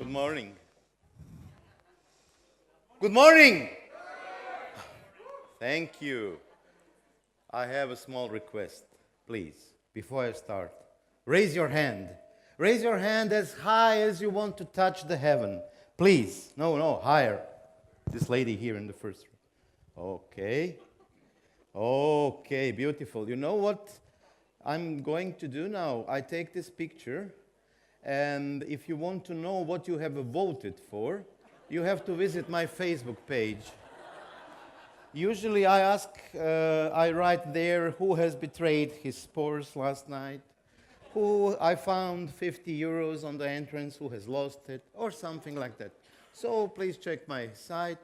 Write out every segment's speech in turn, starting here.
Good morning. Good morning. Thank you. I have a small request, please, before I start. Raise your hand. Raise your hand as high as you want to touch the heaven. Please. No, higher. This lady here in the first row. Okay. Okay, beautiful. You know what I'm going to do now? I take this picture, and if you want to know what you have voted for, you have to visit my Facebook page. Usually I write there who has betrayed his Spurs last night, who I found 50 euros on the entrance, who has lost it, or something like that. So please check my site,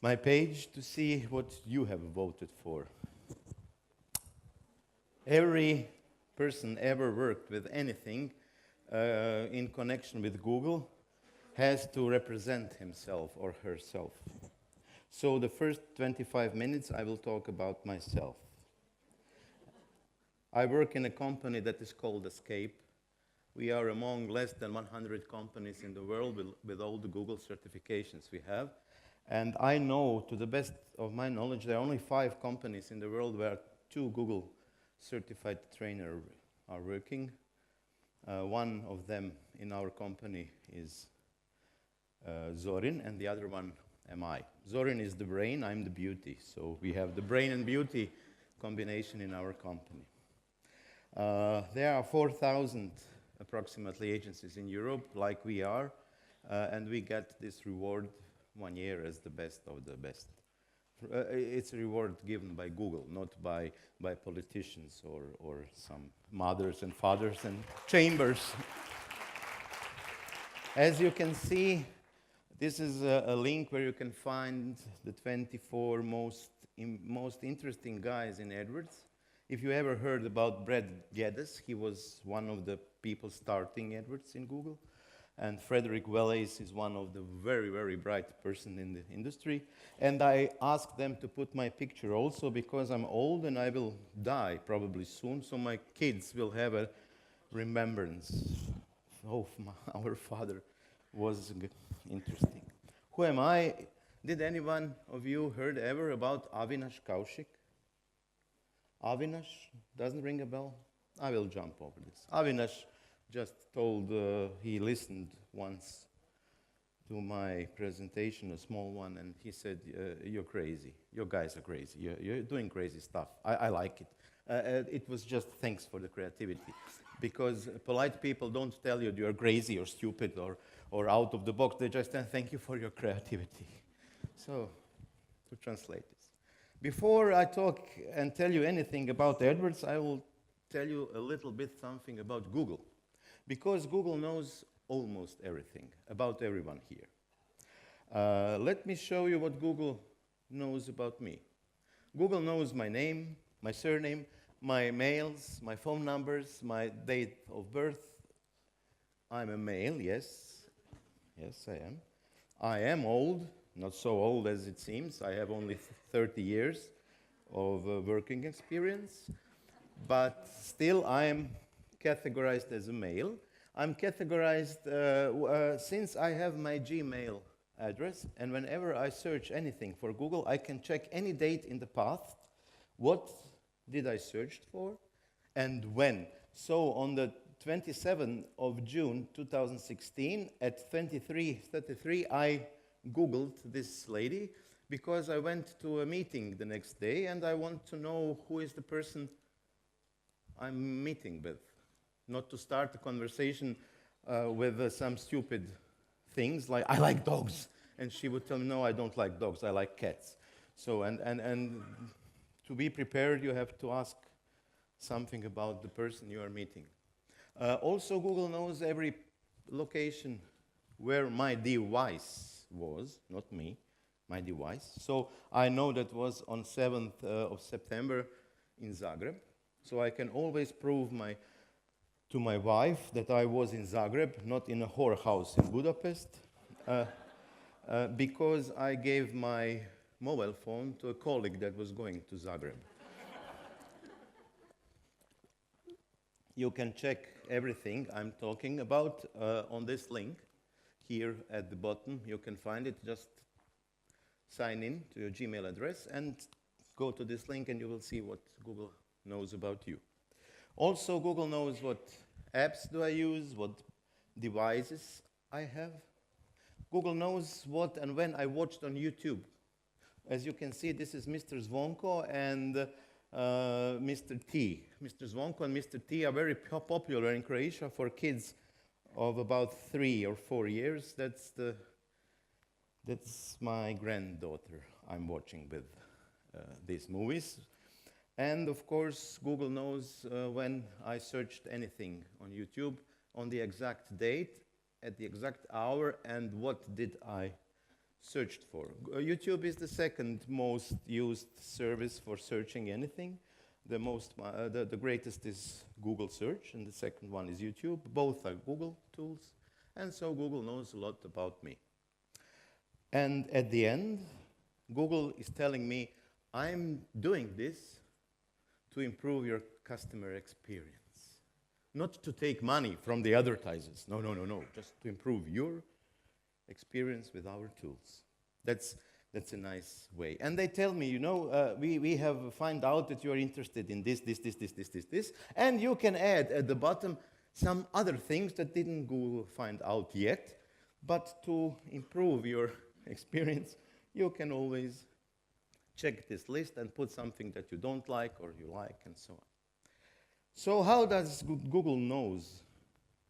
my page, to see what you have voted for. Every person ever worked with anything in connection with Google has to represent himself or herself. So the first 25 minutes I will talk about myself. I work in a company that is called Escape. We are among less than 100 companies in the world with all the Google certifications we have. And I know, to the best of my knowledge, there are only 5 companies in the world where 2 Google certified trainers are working. One of them in our company is Zorin, and the other one am I. Zorin is the brain, I'm the beauty. So we have the brain and beauty combination in our company. There are 4,000 approximately agencies in Europe, like we are, and we get this reward 1 year as the best of the best. It's a reward given by Google, not by politicians or some mothers and fathers and chambers. As you can see, this is a link where you can find the 24 most interesting guys in AdWords. If you ever heard about Brad Geddes, he was one of the people starting AdWords in Google. And Frederick Wallace is one of the very, very bright person in the industry. And I asked them to put my picture also because I'm old and I will die probably soon, so my kids will have a remembrance of our father. Was interesting. Who am I? Did anyone of you heard ever about Avinash Kaushik? Avinash? Doesn't ring a bell? I will jump over this. Avinash just told, he listened once to my presentation, a small one, and he said, you're crazy. You guys are crazy. You're doing crazy stuff. I like it. It was just thanks for the creativity. Because polite people don't tell you you're crazy or stupid or out of the box. They just say, thank you for your creativity. So, to translate this. Before I talk and tell you anything about AdWords, I will tell you a little bit something about Google. Because Google knows almost everything about everyone here. Let me show you what Google knows about me. Google knows my name, my surname, my mails, my phone numbers, my date of birth. I'm a male, yes. Yes, I am. I am old, not so old as it seems. I have only 30 years of working experience. But still, I am categorized as a male. I'm categorized since I have my Gmail address, and whenever I search anything for Google, I can check any date in the past. What did I search for and when? So on the 27th of June 2016 at 23:33, I Googled this lady because I went to a meeting the next day and I want to know who is the person I'm meeting with. Not to start a conversation with some stupid things like, I like dogs. And she would tell me, no, I don't like dogs, I like cats. So, and to be prepared, you have to ask something about the person you are meeting. Also, Google knows every location where my device was, not me, my device. So I know that was on 7th of September in Zagreb. So I can always prove to my wife that I was in Zagreb, not in a whorehouse in Budapest, because I gave my mobile phone to a colleague that was going to Zagreb. You can check everything I'm talking about on this link. here at the bottom. You can find it. Just sign in to your Gmail address and go to this link and you will see what Google knows about you. Also, Google knows what apps do I use, what devices I have. Google knows what and when I watched on YouTube. As you can see, this is Mr. Zvonko and Mr. T. Mr. Zvonko and Mr. T are very popular in Croatia for kids of about 3 or 4 years. That's my granddaughter I'm watching with these movies. And of course, Google knows when I searched anything on YouTube, on the exact date, at the exact hour, and what did I searched for. YouTube is the second most used service for searching anything. The greatest is Google Search, and the second one is YouTube. Both are Google tools, and so Google knows a lot about me. And at the end, Google is telling me, I'm doing this to improve your customer experience. Not to take money from the advertisers. No, just to improve your experience with our tools. That's a nice way. And they tell me, we have found out that you are interested in this, and you can add at the bottom some other things that didn't Google find out yet, but to improve your experience, you can always check this list and put something that you don't like or you like, and so on. So how does Google knows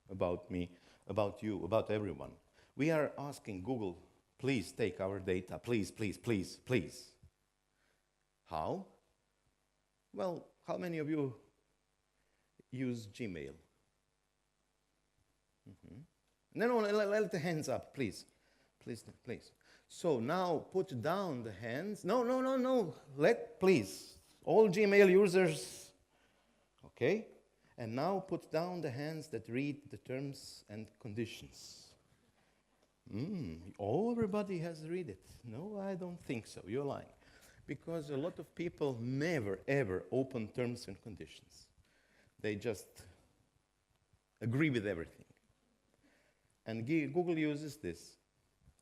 about me, about you, about everyone? We are asking Google, please take our data, please, please, please, please. How? Well, how many of you use Gmail? No, let the hands up, please. Please. So now put down the hands. No. Please. All Gmail users. Okay? And now put down the hands that read the terms and conditions. Everybody has read it. No, I don't think so. You're lying. Because a lot of people never, ever open terms and conditions. They just agree with everything. And Google uses this.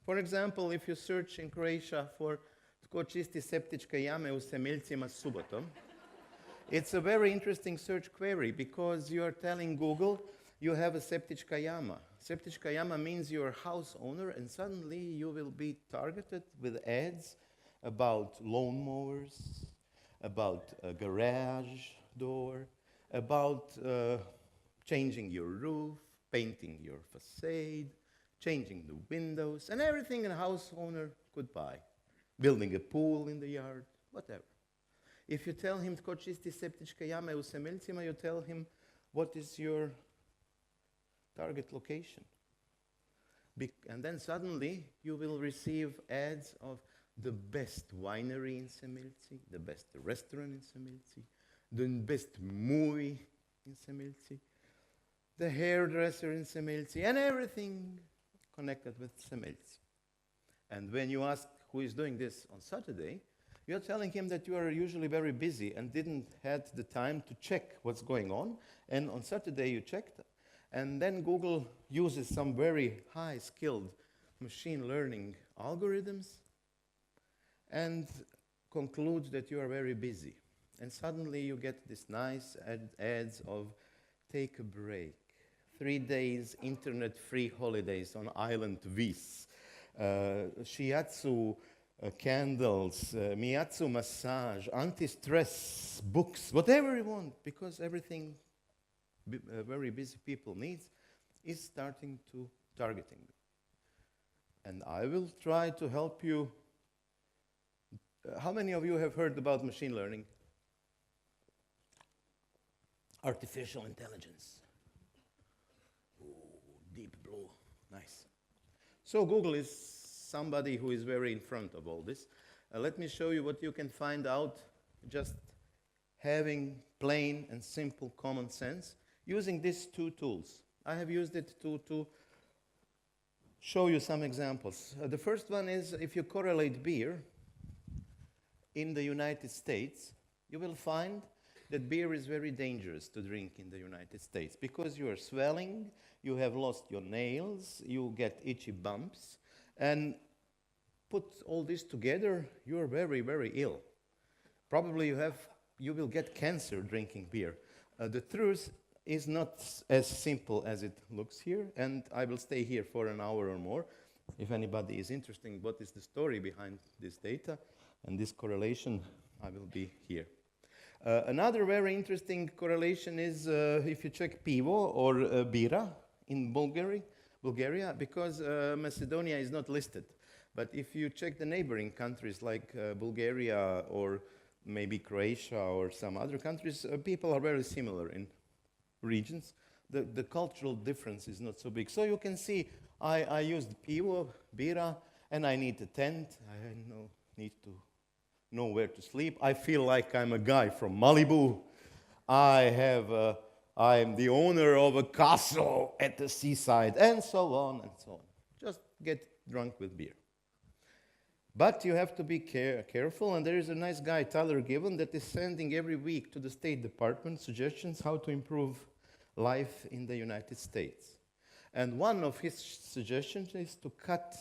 For example, if you search in Croatia for tko čisti septičke jame u Semiljcima subotom, it's a very interesting search query because you are telling Google you have a septička jama. Septička jama means you're a house owner, and suddenly you will be targeted with ads about lawnmowers, about a garage door, about changing your roof, painting your facade, changing the windows, and everything a house owner could buy. Building a pool in the yard, whatever. If you tell him tko čisti septičke jame u Semiljcima, you tell him what is your target location. And then suddenly you will receive ads of the best winery in Semiljci, the best restaurant in Semiljci, the best movie in Semiljci, the hairdresser in Semiljci, and everything connected with Semiljci. And when you ask who is doing this on Saturday, you're telling him that you are usually very busy and didn't have the time to check what's going on. And on Saturday you checked. And then Google uses some very high-skilled machine learning algorithms and concludes that you are very busy. And suddenly you get this nice ads of take a break, 3 days internet-free holidays on island Vis, shiatsu candles, miyatsu massage, anti-stress books, whatever you want, because everything very busy people needs is starting to targeting them. And I will try to help you. How many of you have heard about machine learning? Artificial intelligence. Ooh, deep blue, nice. So Google is somebody who is very in front of all this. Let me show you what you can find out just having plain and simple common sense using these two tools. I have used it to show you some examples. The first one is if you correlate beer in the United States, you will find that beer is very dangerous to drink in the United States because you are swelling, you have lost your nails, you get itchy bumps, and put all this together, you are very, very ill. Probably you will get cancer drinking beer. The truth is not as simple as it looks here, and I will stay here for an hour or more. If anybody is interested in what is the story behind this data and this correlation, I will be here. Another very interesting correlation is if you check pivo or bira in Bulgaria, because Macedonia is not listed. But if you check the neighboring countries like Bulgaria or maybe Croatia or some other countries, people are very similar in regions. The cultural difference is not so big. So you can see I used pivo, bira, and I need a tent. I need to know where to sleep. I feel like I'm a guy from Malibu. I'm the owner of a castle at the seaside, and so on and so on. Just get drunk with beer. But you have to be careful, and there is a nice guy, Tyler Given, that is sending every week to the State Department suggestions how to improve life in the United States. And one of his suggestions is to cut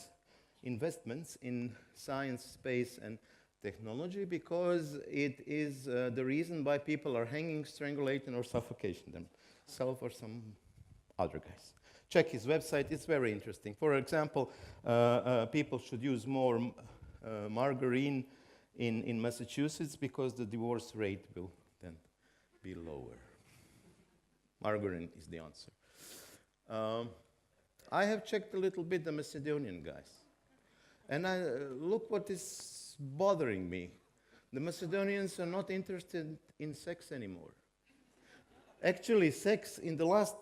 investments in science, space, and technology because it is the reason why people are hanging, strangulating, or suffocating themselves or some other guys. Check his website, it's very interesting. For example, people should use more margarine in Massachusetts because the divorce rate will then be lower. Margarine is the answer. I have checked a little bit the Macedonian guys. And look what is bothering me. The Macedonians are not interested in sex anymore. Actually, sex in the last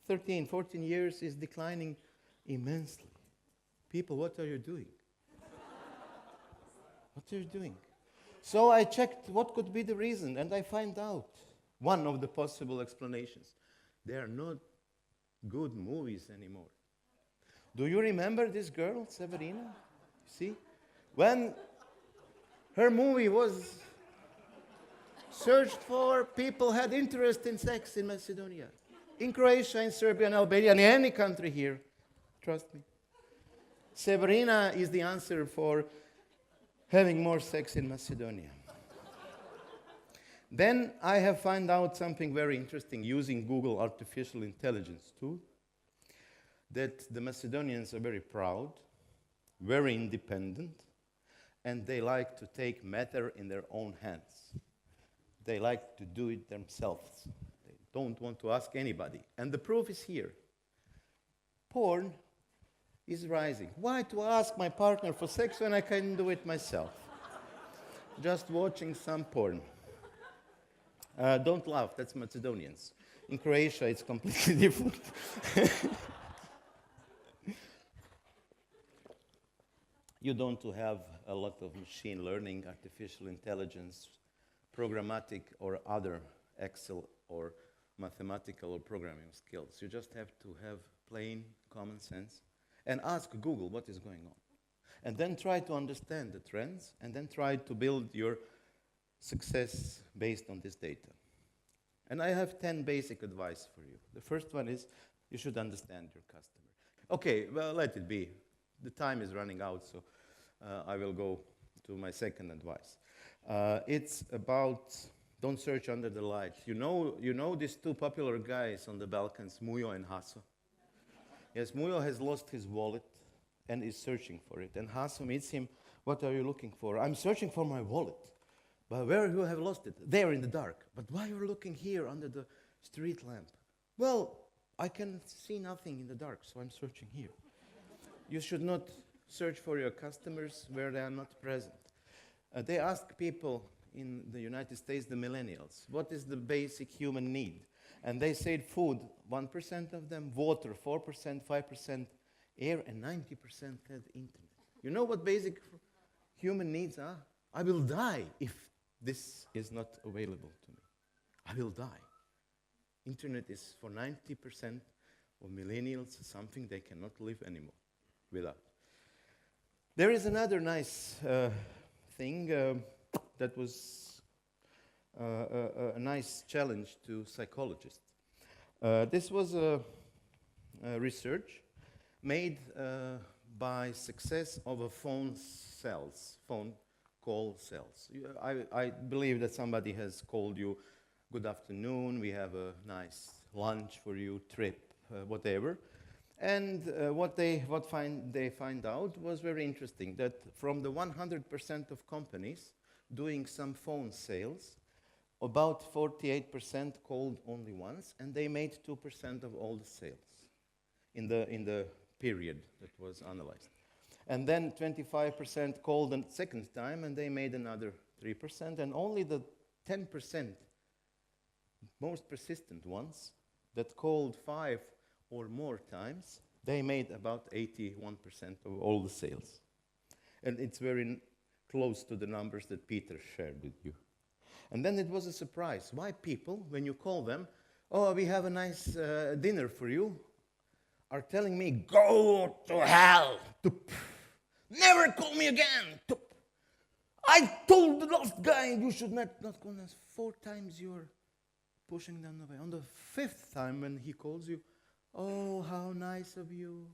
13, 14 years is declining immensely. People, what are you doing? What are you doing? So I checked what could be the reason, and I find out one of the possible explanations. There are not good movies anymore. Do you remember this girl, Severina? See? When her movie was searched for, people had interest in sex in Macedonia. In Croatia, in Serbia, in Albania, in any country here. Trust me. Severina is the answer for having more sex in Macedonia. Then I have found out something very interesting using Google artificial intelligence tool, that the Macedonians are very proud, very independent, and they like to take matter in their own hands. They like to do it themselves. They don't want to ask anybody. And the proof is here. Porn is rising. Why to ask my partner for sex when I can do it myself? Just watching some porn. Don't laugh, that's Macedonians. In Croatia, it's completely different. You don't have a lot of machine learning, artificial intelligence, programmatic or other Excel or mathematical or programming skills. You just have to have plain common sense and ask Google what is going on. And then try to understand the trends and then try to build your success based on this data. And I have 10 basic advice for you. The first one is you should understand your customer. Okay, well, let it be. The time is running out, so I will go to my second advice. It's about don't search under the lights. You know these two popular guys on the Balkans, Mujo and Haso? Yes, Mujo has lost his wallet and is searching for it. And Haso meets him, what are you looking for? I'm searching for my wallet. But where you have lost it? There in the dark. But why are you looking here under the street lamp? Well, I can see nothing in the dark, so I'm searching here. You should not search for your customers where they are not present. They ask people in the United States, the millennials, what is the basic human need? And they said food, 1% of them, water, 4%, 5%, air, and 90% had internet. You know what basic human needs are? I will die if this is not available to me. I will die. Internet is for 90% of millennials something they cannot live anymore without. There is another nice thing that was a nice challenge to psychologists. This was a research made by success of a phone call cells. I believe that somebody has called you, good afternoon, we have a nice lunch for you, trip, whatever. And what they find out was very interesting, that from the 100% of companies doing some phone sales, about 48% called only once, and they made 2% of all the sales in the period that was analyzed. And then 25% called a second time, and they made another 3%, and only the 10% most persistent ones that called 5 or more times, they made about 81% of all the sales. And it's very close to the numbers that Peter shared with you. And then it was a surprise. Why people, when you call them, oh, we have a nice dinner for you, are telling me, go to hell. Never call me again. I told the last guy you should not call us. 4 times you're pushing them away. On the 5th time when he calls you, oh, how nice of you.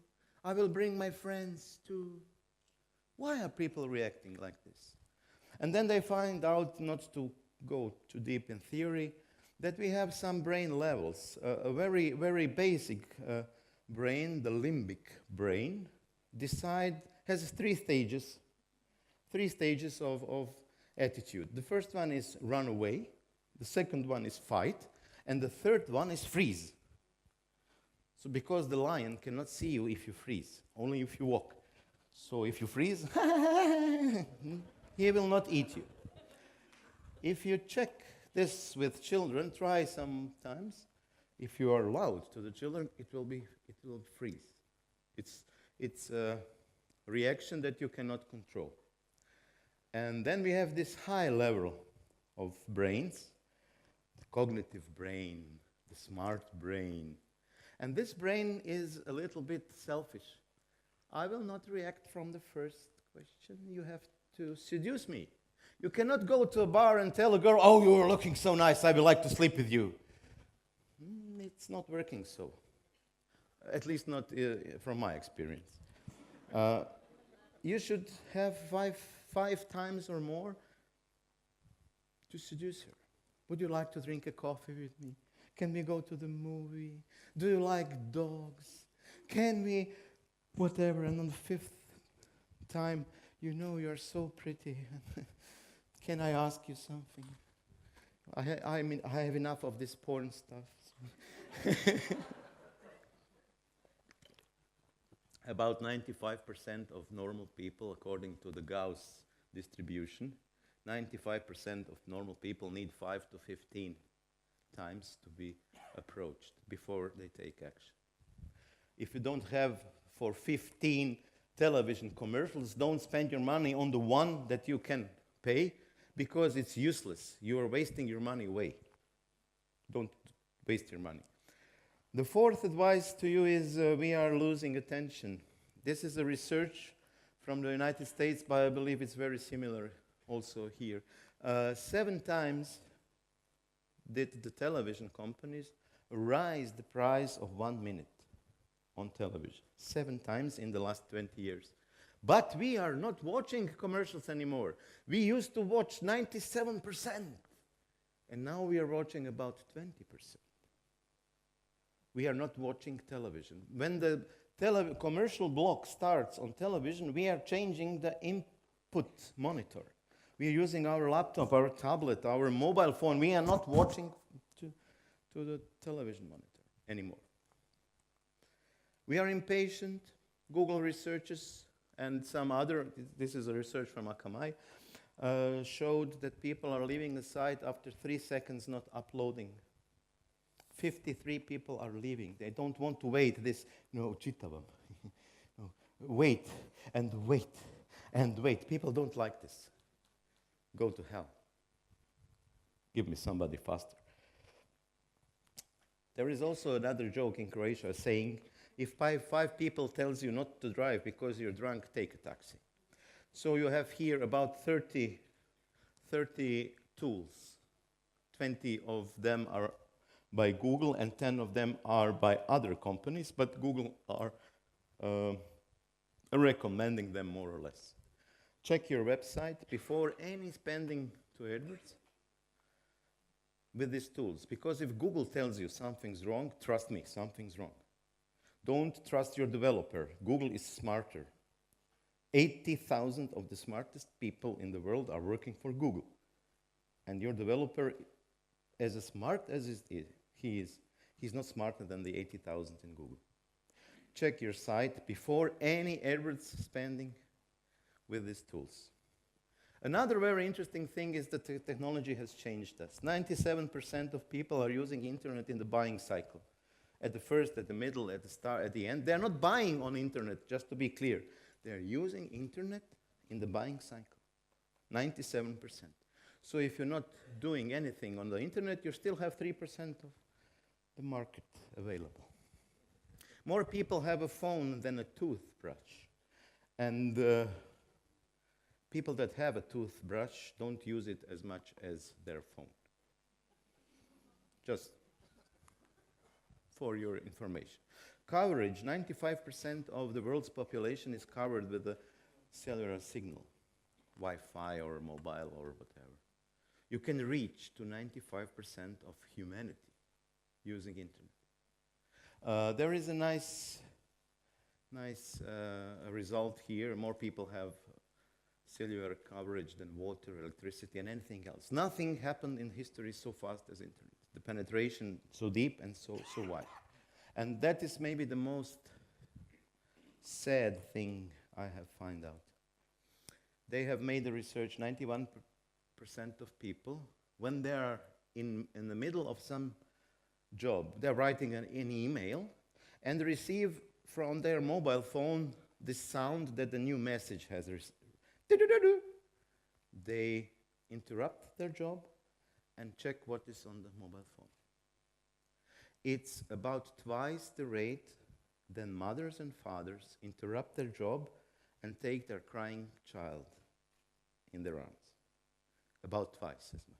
I will bring my friends too. Why are people reacting like this? And then they find out, not to go too deep in theory, that we have some brain levels. A very, very basic brain, the limbic brain, has 3 stages. 3 stages of attitude. The first one is run away, the second one is fight, and the third one is freeze. So because the lion cannot see you if you freeze, only if you walk. So if you freeze, he will not eat you. If you check this with children, try sometimes. If you are loud to the children, it will freeze. It's a reaction that you cannot control. And then we have this high level of brains, the cognitive brain, the smart brain. And this brain is a little bit selfish. I will not react from the first question. You have to seduce me. You cannot go to a bar and tell a girl, oh, you are looking so nice, I would like to sleep with you. It's not working so. At least not from my experience. You should have five times or more to seduce her. Would you like to drink a coffee with me? Can we go to the movie? Do you like dogs? Can we, whatever. And on the 5th time, you know you're so pretty. Can I ask you something? I have enough of this porn stuff. About 95% of normal people, according to the Gauss distribution, 95% of normal people need 5 to 15 times to be approached before they take action. If you don't have for 15 television commercials, don't spend your money on the one that you can pay, because it's useless. You are wasting your money away. Don't waste your money. The 4th advice to you is we are losing attention. This is a research from the United States, but I believe it's very similar also here. 7 times did the television companies raise the price of 1 minute on television. 7 times in the last 20 years. But we are not watching commercials anymore. We used to watch 97%, and now we are watching about 20%. We are not watching television. When the commercial block starts on television, we are changing the input monitor. We are using our laptop, our tablet, our mobile phone. We are not watching to the television monitor anymore. We are impatient. Google researches and some other, this is a research from Akamai, showed that people are leaving the site after 3 seconds not uploading. 53 people are leaving. They don't want to wait this, čitavam. Wait and wait and wait. People don't like this. Go to hell. Give me somebody faster. There is also another joke in Croatia saying, if 5 people tells you not to drive because you're drunk, take a taxi. So you have here about 30 tools 20 of them are by Google and 10 of them are by other companies, but Google are recommending them more or less. Check your website before any spending to AdWords with these tools, because if Google tells you something's wrong, trust me, something's wrong. Don't trust your developer. Google is smarter. 80,000 of the smartest people in the world are working for Google. And your developer, as smart as he is, he's not smarter than the 80,000 in Google. Check your site before any AdWords spending with these tools. Another very interesting thing is that the technology has changed us. 97% of people are using internet in the buying cycle. At the first, at the middle, at the start, at the end. They're not buying on internet, just to be clear. They're using internet in the buying cycle. 97%. So if you're not doing anything on the internet, you still have 3% of the market available. More people have a phone than a toothbrush. And people that have a toothbrush don't use it as much as their phone. Just for your information. Coverage, 95% of the world's population is covered with a cellular signal, Wi-Fi or mobile or whatever. You can reach to 95% of humanity using internet. There is a nice result here. More people have cellular coverage than water, electricity, and anything else. Nothing happened in history so fast as internet. The penetration so deep and so wide. And that is maybe the most sad thing I have found out. They have made the research, 91% of people, when they are in the middle of some job, they're writing an email and receive from their mobile phone the sound that the new message has received. They interrupt their job and check what is on the mobile phone. It's about twice the rate than mothers and fathers interrupt their job and take their crying child in their arms. About twice as much.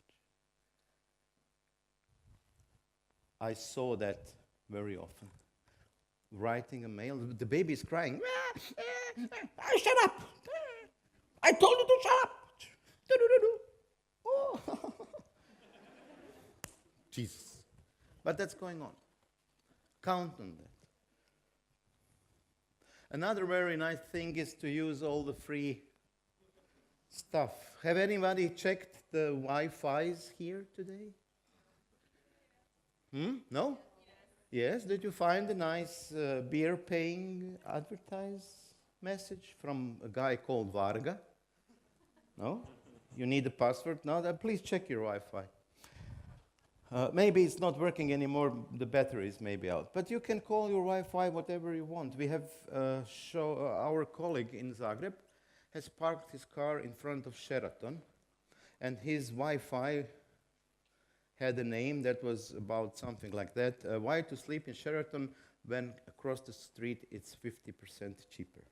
I saw that very often. Writing a mail, the baby is crying. Shut up! I told you to shut up! Oh. Jesus. But that's going on. Count on that. Another very nice thing is to use all the free stuff. Have anybody checked the Wi-Fi's here today? No? Yes. Did you find a nice beer-paying advertise message from a guy called Varga? No? You need a password? No? Then please check your Wi-Fi. Maybe it's not working anymore, the battery is maybe out. But you can call your Wi-Fi whatever you want. We have our colleague in Zagreb has parked his car in front of Sheraton, and his Wi-Fi had a name that was about something like that. Why to sleep in Sheraton when across the street it's 50% cheaper.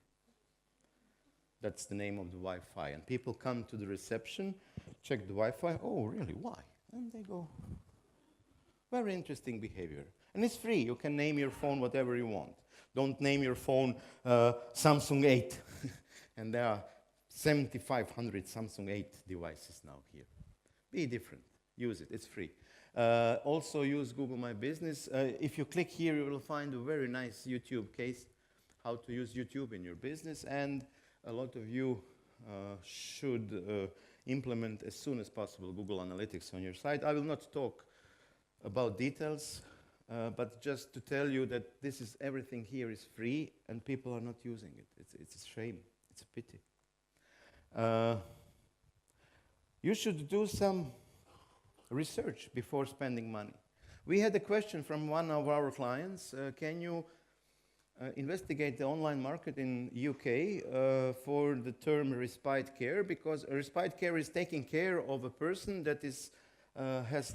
That's the name of the Wi-Fi. And people come to the reception, check the Wi-Fi. Oh, really? Why? And they go. Very interesting behavior. And it's free. You can name your phone whatever you want. Don't name your phone Samsung 8. And there are 7,500 Samsung 8 devices now here. Be different. Use it. It's free. Also use Google My Business. If you click here, you will find a very nice YouTube case, how to use YouTube in your business. And a lot of you should implement as soon as possible Google Analytics on your site. I will not talk about details, but just to tell you that everything here is free and people are not using it. It's a shame. It's a pity. You should do some research before spending money. We had a question from one of our clients. Can you investigate the online market in UK for the term respite care? Because respite care is taking care of a person that has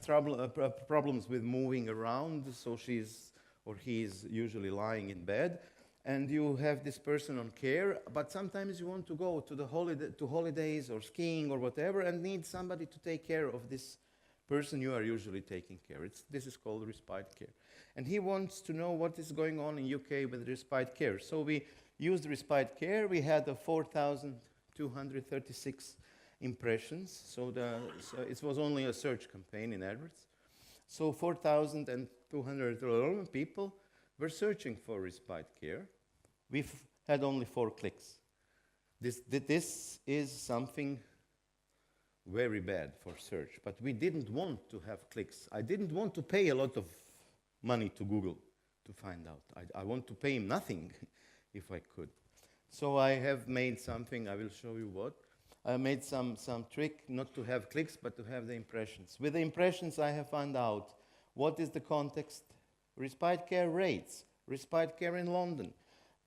problems with moving around, so she's or he's usually lying in bed, and you have this person on care, but sometimes you want to go to holidays or skiing or whatever and need somebody to take care of this person you are usually taking care. This is called respite care. And he wants to know what is going on in UK with respite care. So we used respite care. We had 4,236 impressions. So it was only a search campaign in AdWords. So 4,200 people were searching for respite care. We've had only 4 clicks. This is something very bad for search, but we didn't want to have clicks. I didn't want to pay a lot of money to Google to find out. I want to pay him nothing if I could. So I have made something, I will show you what. I made some trick not to have clicks, but to have the impressions. With the impressions, I have found out what is the context, respite care rates, respite care in London.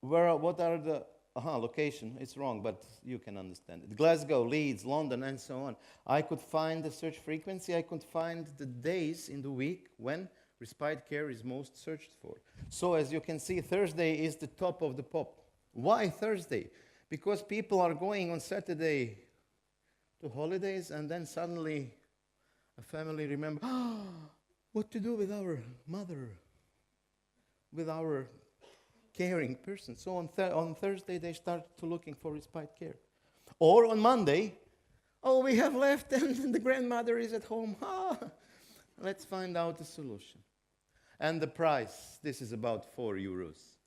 What are the location, it's wrong, but you can understand it. Glasgow, Leeds, London, and so on. I could find the search frequency. I could find the days in the week when respite care is most searched for. So as you can see, Thursday is the top of the pop. Why Thursday? Because people are going on Saturday to holidays, and then suddenly a family remembers, what to do with our mother, with our caring person. So on Thursday, they start to looking for respite care. Or on Monday, we have left and the grandmother is at home. Let's find out the solution. And the price, this is about €4.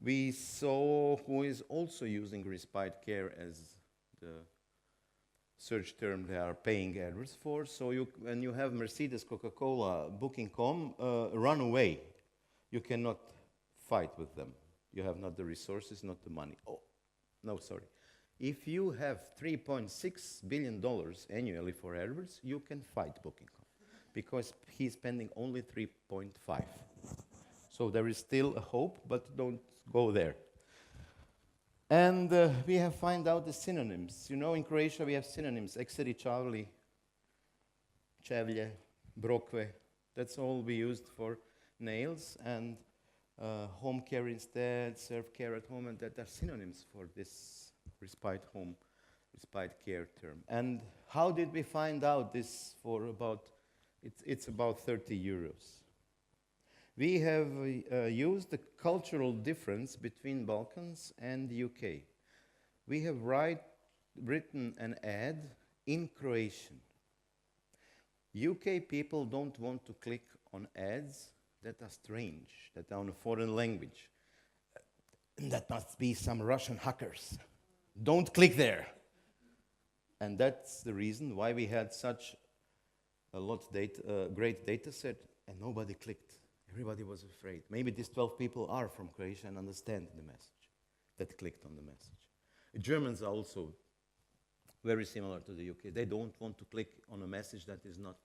We saw who is also using respite care as the search term they are paying AdWords for. So when you have Mercedes, Coca-Cola, Booking.com, run away. You cannot fight with them. You have not the resources, not the money. If you have $3.6 billion annually for AdWords, you can fight Booking.com because he's spending only 3.5. So there is still a hope, but don't go there. And we have found out the synonyms. You know, in Croatia we have synonyms. Ekseri, čavli, čevlje, brokve. That's all we used for nails. And home care instead, serve care at home, and that are synonyms for this respite care term. And how did we find out this for it's about €30. We have used the cultural difference between Balkans and the UK. We have written an ad in Croatian. UK people don't want to click on ads that are strange, that are on a foreign language. That must be some Russian hackers. Don't click there. And that's the reason why we had such a great data set, and nobody clicked. Everybody was afraid. Maybe these 12 people are from Croatia and understand the message, that clicked on the message. Germans are also very similar to the UK. They don't want to click on a message that is not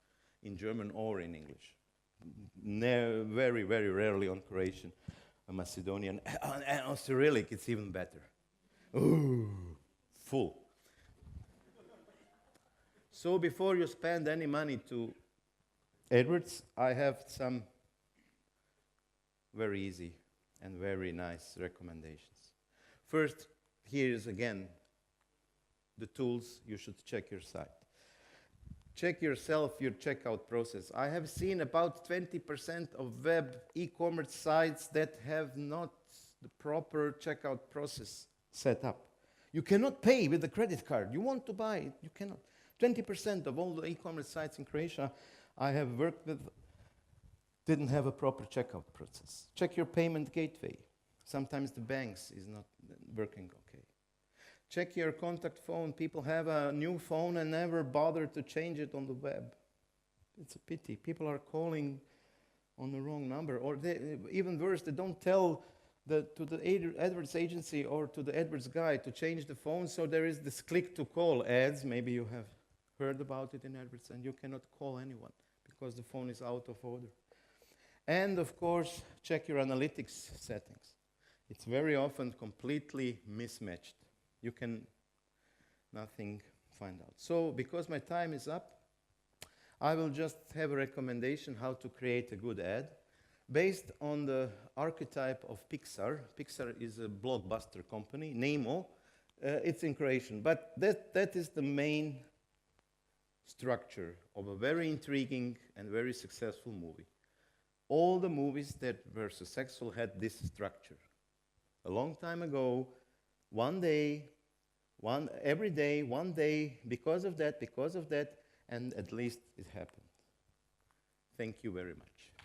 in German or in English. Very, very rarely on Croatian, Macedonian, and on Cyrillic it's even better. Ooh, full. So before you spend any money to AdWords, I have some very easy and very nice recommendations. First, here is again the tools you should check your site. Check yourself your checkout process. I have seen about 20% of web e-commerce sites that have not the proper checkout process set up. You cannot pay with a credit card. You want to buy it, you cannot. 20% of all the e-commerce sites in Croatia I have worked with didn't have a proper checkout process. Check your payment gateway. Sometimes the banks is not working okay. Check your contact phone. People have a new phone and never bother to change it on the web. It's a pity. People are calling on the wrong number, or even worse, they don't tell to the AdWords agency or to the AdWords guy to change the phone, so there is this click to call ads. Maybe you have heard about it in AdWords, and you cannot call anyone because the phone is out of order. And of course, check your analytics settings. It's very often completely mismatched. You can nothing find out. So because my time is up, I will just have a recommendation how to create a good ad based on the archetype of Pixar. Pixar is a blockbuster company. Nemo, it's in Croatian, but that is the main structure of a very intriguing and very successful movie. All the movies that were successful had this structure. A long time ago, every day, one day, because of that, and at least it happened. Thank you very much.